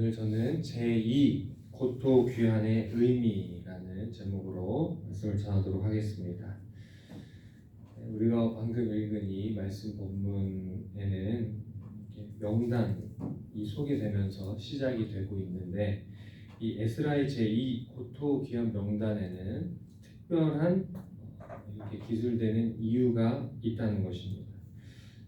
오늘 저는 제2 고토 귀환의 의미라는 제목으로 말씀을 전하도록 하겠습니다. 우리가 방금 읽은 이 말씀 본문에는 명단이 소개되면서 시작이 되고 있는데, 이 에스라의 제2 고토 귀환 명단에는 특별한 이렇게 기술되는 이유가 있다는 것입니다.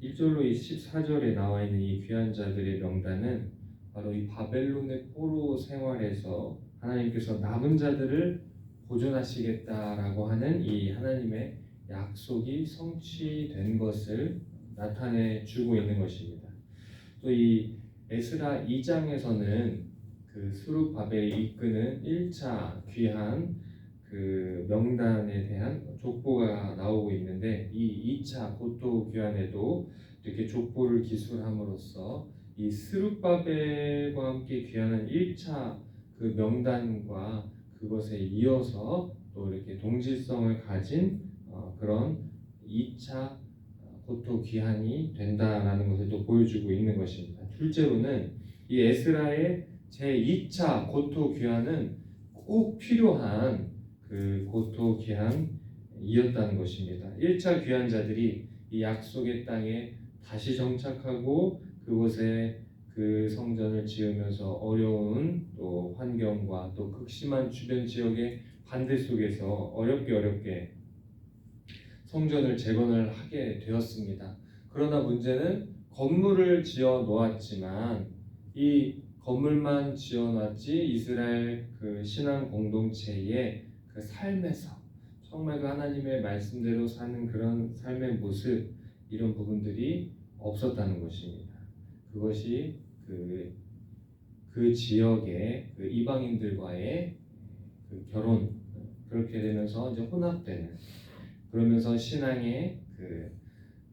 1절로 14절에 나와 있는 이 귀한 자들의 명단은 바로 이 바벨론의 포로 생활에서 하나님께서 남은 자들을 보존하시겠다라고 하는 이 하나님의 약속이 성취된 것을 나타내 주고 있는 것입니다. 또 이 에스라 2장에서는 그 스룹바벨이 이끄는 1차 귀한 그 명단에 대한 족보가 나오고 있는데, 이 2차 고토 귀환에도 이렇게 족보를 기술함으로써 이 스룹바벨과 함께 귀환한 1차 그 명단과 그것에 이어서 또 이렇게 동질성을 가진 그런 2차 고토 귀환이 된다라는 것을 또 보여주고 있는 것입니다. 둘째로는 이 에스라의 제2차 고토 귀환은 꼭 필요한 그 고토 귀환이었다는 것입니다. 1차 귀환자들이 이 약속의 땅에 다시 정착하고 그곳에 그 성전을 지으면서 어려운 또 환경과 또 극심한 주변 지역의 반대 속에서 어렵게 성전을 재건을 하게 되었습니다. 그러나 문제는 건물을 지어 놓았지만 이 건물만 지어 놨지 이스라엘 그 신앙 공동체의 그 삶에서 정말 그 하나님의 말씀대로 사는 그런 삶의 모습, 이런 부분들이 없었다는 것입니다. 그것이 그 지역의 그 이방인들과의 그 결혼, 그렇게 되면서 이제 혼합되는, 그러면서 신앙의 그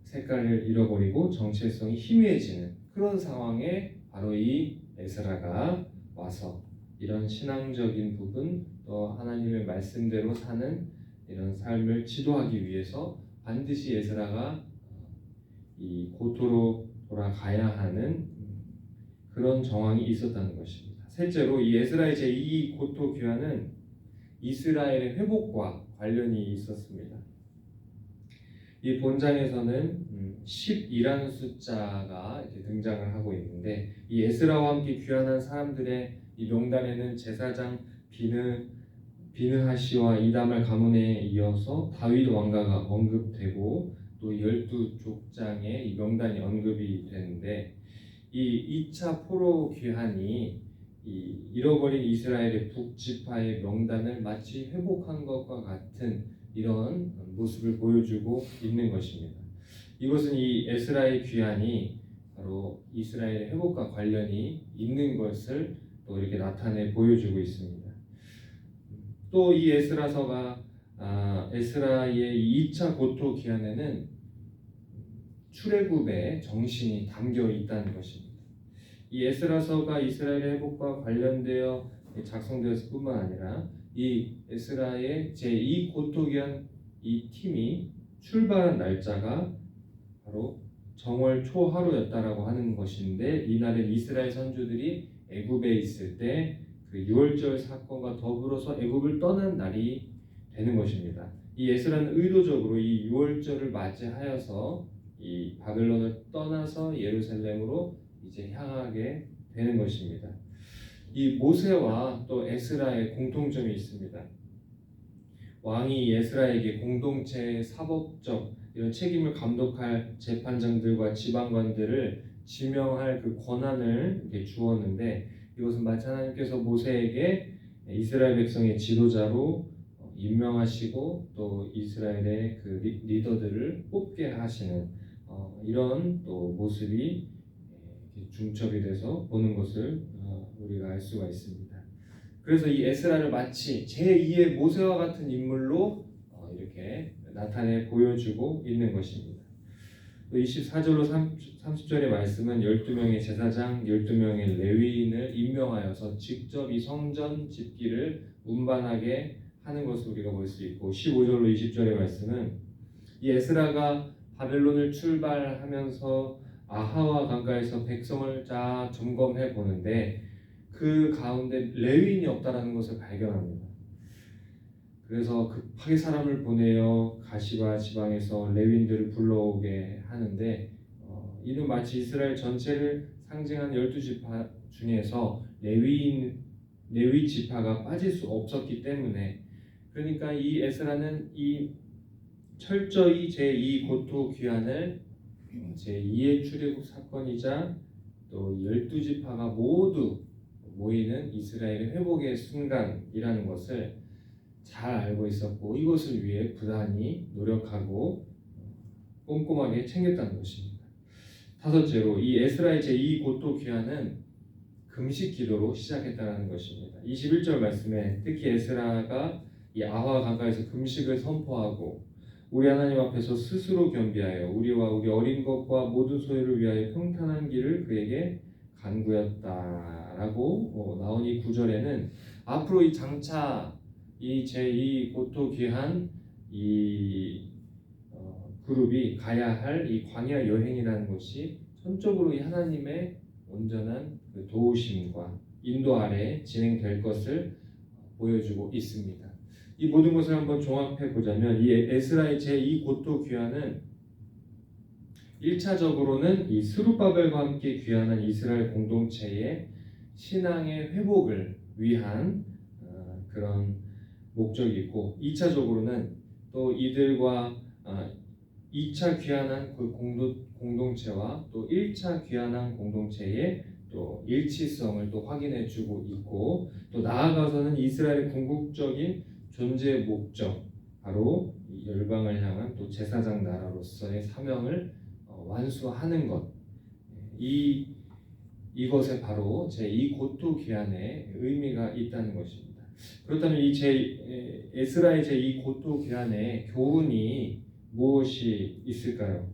색깔을 잃어버리고 정체성이 희미해지는 그런 상황에 바로 이 에스라가 와서 이런 신앙적인 부분, 또 하나님의 말씀대로 사는 이런 삶을 지도하기 위해서 반드시 에스라가 이 고토로 돌아가야 하는 그런 정황이 있었다는 것입니다. 셋째로 이 에스라의 제2 고토 귀환은 이스라엘의 회복과 관련이 있었습니다. 이 본장에서는 10이라는 숫자가 이렇게 등장을 하고 있는데, 이 에스라와 함께 귀환한 사람들의 이 명단에는 제사장 비느하시와 이다말 가문에 이어서 다윗 왕가가 언급되고 또 12족장의 이 명단이 언급이 되는데, 이 2차 포로 귀환이 이 잃어버린 이스라엘의 북지파의 명단을 마치 회복한 것과 같은 이런 모습을 보여주고 있는 것입니다. 이것은 이 에스라의 귀환이 바로 이스라엘의 회복과 관련이 있는 것을 또 이렇게 나타내 보여주고 있습니다. 또 이 에스라서가 에스라의 2차 고토 귀환에는 출애굽의 정신이 담겨 있다는 것입니다. 이 에스라서가 이스라엘의 회복과 관련되어 작성되었을 뿐만 아니라 이 에스라의 제2 고토 귀환 이 팀이 출발한 날짜가 바로 정월 초하루였다라고 하는 것인데, 이날은 이스라엘 선조들이 애굽에 있을 때 그 유월절 사건과 더불어서 애굽을 떠난 날이 되는 것입니다. 이 에스라는 의도적으로 이 유월절을 맞이하여서 이 바벨론을 떠나서 예루살렘으로 이제 향하게 되는 것입니다. 이 모세와 또 에스라의 공통점이 있습니다. 왕이 에스라에게 공동체의 사법적 이런 책임을 감독할 재판장들과 지방관들을 지명할 그 권한을 이렇게 주었는데, 이것은 마치 하나님께서 모세에게 이스라엘 백성의 지도자로 임명하시고 또 이스라엘의 그 리더들을 뽑게 하시는 이런 또 모습이 중첩이 돼서 보는 것을 우리가 알 수가 있습니다. 그래서 이 에스라를 마치 제2의 모세와 같은 인물로 이렇게 나타내 보여주고 있는 것입니다. 또 24절로 30절의 말씀은 12명의 제사장, 12명의 레위인을 임명하여서 직접 이 성전 집기를 운반하게 하는 것을 우리가 볼 수 있고, 15절로 20절의 말씀은 이 에스라가 바벨론을 출발하면서 아하와 강가에서 백성을 쫙 점검해 보는데, 그 가운데 레위인이 없다라는 것을 발견합니다. 그래서 급하게 사람을 보내어 가시바 지방에서 레위인들을 불러오게 하는데 이는 마치 이스라엘 전체를 상징한 12지파 중에서 레위 지파가 빠질 수 없었기 때문에, 그러니까 이 에스라는 이 철저히 제2 고토 귀환을 제2의 출애굽 사건이자 또 12지파가 모두 모이는 이스라엘의 회복의 순간이라는 것을 잘 알고 있었고, 이것을 위해 부단히 노력하고 꼼꼼하게 챙겼다는 것입니다. 다섯째로, 이 에스라의 제2 고토 귀환은 금식 기도로 시작했다는 것입니다. 21절 말씀에 특히 에스라가 이 아화 강가에서 금식을 선포하고 우리 하나님 앞에서 스스로 겸비하여 우리와 우리 어린 것과 모든 소유를 위하여 평탄한 길을 그에게 간구했다라고 나온 이 구절에는 앞으로 이 장차 이 제2 고토 귀한 이 그룹이 가야 할 이 광야 여행이라는 것이 전적으로 이 하나님의 온전한 그 도우심과 인도 아래 진행될 것을 보여주고 있습니다. 이 모든 것을 한번 종합해 보자면 이 에스라의 제2 고토 귀환은 1차적으로는 이 스룹바벨과 함께 귀환한 이스라엘 공동체의 신앙의 회복을 위한 그런 목적이 있고, 2차적으로는 또 이들과 2차 귀환한 그 공동체와 또 1차 귀환한 공동체의 또 일치성을 또 확인해주고 있고, 또 나아가서는 이스라엘의 궁극적인 존재의 목적, 바로 열방을 향한 또 제사장 나라로서의 사명을 완수하는 것, 이것에 바로 제2 고토 귀환의 의미가 있다는 것입니다. 그렇다면 이 에스라의 제2 고토 귀환의 교훈이 무엇이 있을까요?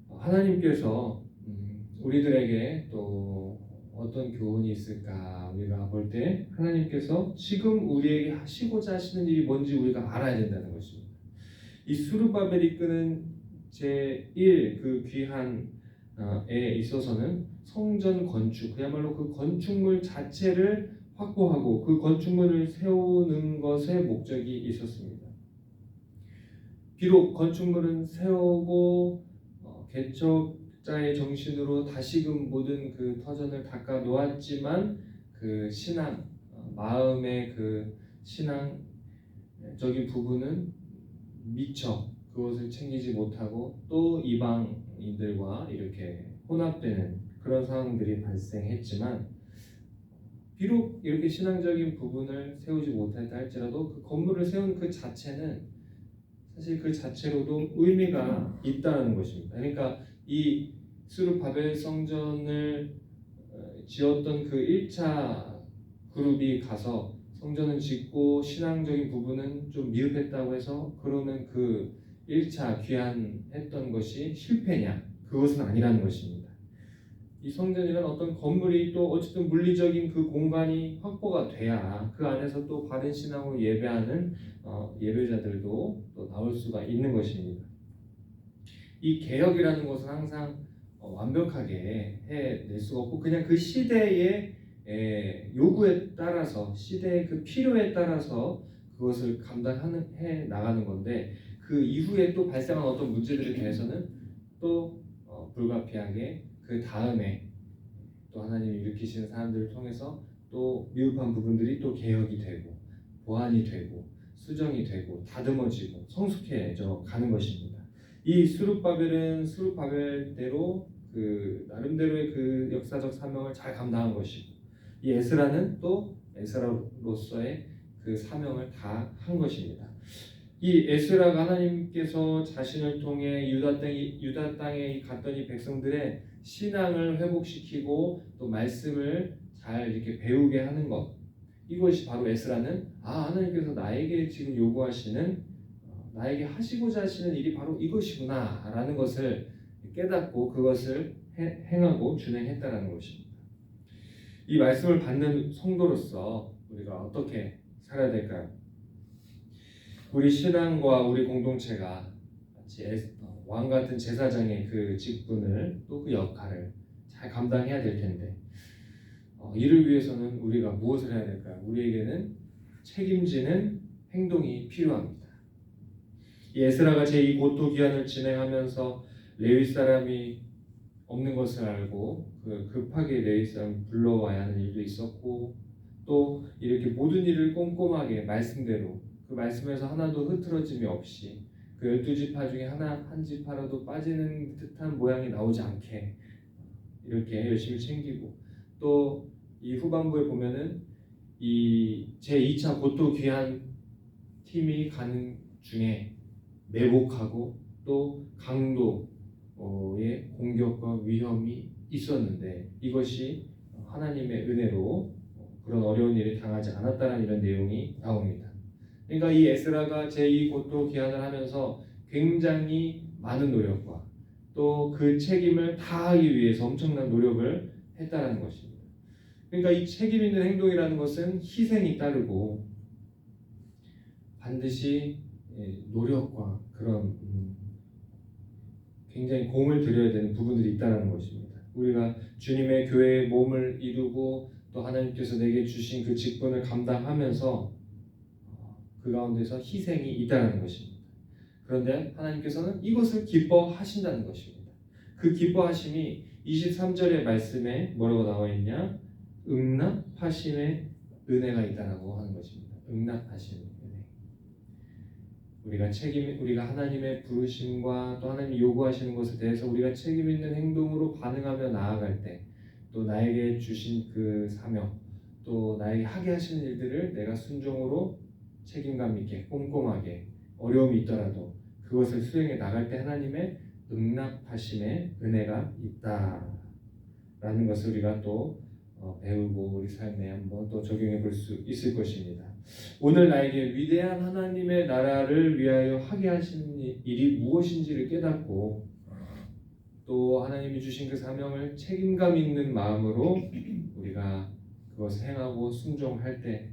하나님께서 우리들에게 또 어떤 교훈이 있을까? 우리가 볼 때 하나님께서 지금 우리에게 하시고자 하시는 일이 뭔지 우리가 알아야 된다는 것입니다. 이 스룹바벨이 이끄는 제1 그 귀환에 있어서는 성전 건축, 그야말로 그 건축물 자체를 확보하고 그 건축물을 세우는 것에 목적이 있었습니다. 비록 건축물은 세우고 개척자의 정신으로 다시금 모든 그 터전을 닦아 놓았지만 그 신앙, 마음의 그 신앙적인 부분은 미처 그것을 챙기지 못하고 또 이방인들과 이렇게 혼합되는 그런 상황들이 발생했지만, 비록 이렇게 신앙적인 부분을 세우지 못했다 할지라도 그 건물을 세운 그 자체는 사실 그 자체로도 의미가 있다는 것입니다. 그러니까 이 스룹바벨 성전을 지었던 그 1차 그룹이 가서 성전을 짓고 신앙적인 부분은 좀 미흡했다고 해서 그러면 그 1차 귀환했던 것이 실패냐? 그것은 아니라는 것입니다. 이 성전이란 어떤 건물이 또 어쨌든 물리적인 그 공간이 확보가 돼야 그 안에서 또 바른 신앙으로 예배하는 예배자들도 또 나올 수가 있는 것입니다. 이 개혁이라는 것은 항상 완벽하게 해낼 수가 없고 그냥 그 시대의 요구에 따라서, 시대의 그 필요에 따라서 그것을 감당해 나가는 건데, 그 이후에 또 발생한 어떤 문제들에 대해서는 또 불가피하게 그 다음에 또 하나님이 일으키시는 사람들을 통해서 또 미흡한 부분들이 또 개혁이 되고 보완이 되고 수정이 되고 다듬어지고 성숙해져 가는 것입니다. 이 스룹바벨은 스룹바벨대로 그 나름대로의 그 역사적 사명을 잘 감당한 것이고, 이 에스라는 또 에스라로서의 그 사명을 다 한 것입니다. 이 에스라가 하나님께서 자신을 통해 유다 땅에 갔던 이 백성들의 신앙을 회복시키고 또 말씀을 잘 이렇게 배우게 하는 것, 이것이 바로 에스라는 하나님께서 나에게 지금 요구하시는, 나에게 하시고자 하시는 일이 바로 이것이구나 라는 것을 깨닫고 그것을 행하고 준행했다라는 것입니다. 이 말씀을 받는 성도로서 우리가 어떻게 살아야 될까요? 우리 신앙과 우리 공동체가 마치 왕 같은 제사장의 그 직분을 또 그 역할을 잘 감당해야 될 텐데, 이를 위해서는 우리가 무엇을 해야 될까요? 우리에게는 책임지는 행동이 필요합니다. 이 에스라가 제2 고토 귀환을 진행하면서 레위 사람이 없는 것을 알고 급하게 레위 사람 불러와야 하는 일도 있었고, 또 이렇게 모든 일을 꼼꼼하게 말씀대로 그 말씀에서 하나도 흐트러짐이 없이 그 12지파 중에 한 지파라도 빠지는 듯한 모양이 나오지 않게 이렇게 열심히 챙기고, 또 이 후반부에 보면은 이 제2차 고토 귀환 팀이 가는 중에 매복하고 또 강도의 공격과 위험이 있었는데 이것이 하나님의 은혜로 그런 어려운 일을 당하지 않았다는 이런 내용이 나옵니다. 그러니까 이 에스라가 제2 고토 귀환을 하면서 굉장히 많은 노력과 또 그 책임을 다하기 위해서 엄청난 노력을 했다는 것입니다. 그러니까 이 책임 있는 행동이라는 것은 희생이 따르고 반드시 노력과 그런 굉장히 공을 들여야 되는 부분들이 있다는 것입니다. 우리가 주님의 교회의 몸을 이루고 또 하나님께서 내게 주신 그 직분을 감당하면서 그 가운데서 희생이 있다는 것입니다. 그런데 하나님께서는 이것을 기뻐하신다는 것입니다. 그 기뻐하심이 23절의 말씀에 뭐라고 나와 있냐? 응납하심의 은혜가 있다라고 하는 것입니다. 응납하심의 은혜. 우리가 하나님의 부르심과 또 하나님이 요구하시는 것에 대해서 우리가 책임 있는 행동으로 반응하며 나아갈 때, 또 나에게 주신 그 사명, 또 나에게 하게 하시는 일들을 내가 순종으로 책임감 있게 꼼꼼하게 어려움이 있더라도 그것을 수행해 나갈 때 하나님의 응납하심의 은혜가 있다라는 것을 우리가 또 배우고 우리 삶에 한번 또 적용해 볼 수 있을 것입니다. 오늘 나에게 위대한 하나님의 나라를 위하여 하게 하시는 일이 무엇인지를 깨닫고 또 하나님이 주신 그 사명을 책임감 있는 마음으로 우리가 그것을 행하고 순종할 때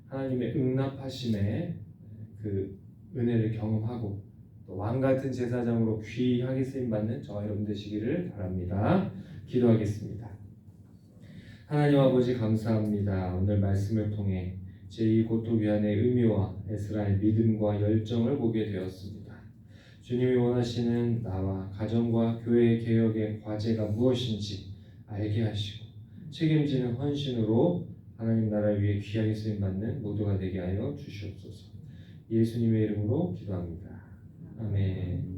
하나님의 응납하심의 그 은혜를 경험하고 또 왕같은 제사장으로 귀하게 쓰임받는 저와 여러분 되시기를 바랍니다. 기도하겠습니다. 하나님 아버지 감사합니다. 오늘 말씀을 통해 제2 고토 귀환의 의미와 에스라의 믿음과 열정을 보게 되었습니다. 주님이 원하시는 나와 가정과 교회의 개혁의 과제가 무엇인지 알게 하시고 책임지는 헌신으로 하나님 나라를 위해 귀하게 쓰임받는 모두가 되게 하여 주시옵소서. 예수님의 이름으로 기도합니다. 아멘.